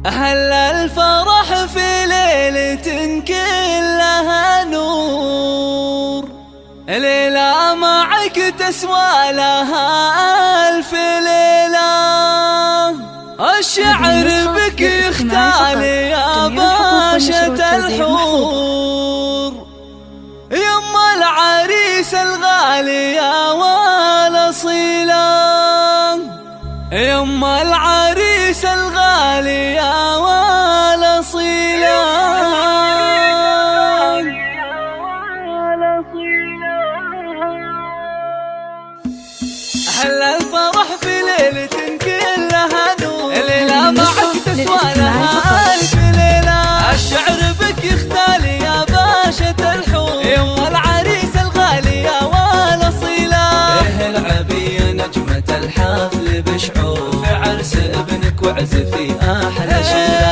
أهل الفرح في ليلة كلها نور، ليلة معك تسوى لها ألف ليلة. الشعر بك يختال يا باشا الحور، يم العريس الغالي يا والأصيلة، يم العريس الغالي يا والأصيلة. أهل الفرح في ليلة كلها نور، ليلة معك تسوى لها ألف ليلة. الشعر بك يختال يا باشا الحور، يم العريس الغالي يا والأصيلة. العبي نجمة الحفل بشعور، في عرس ابنك واعزفي أحلى شيلة.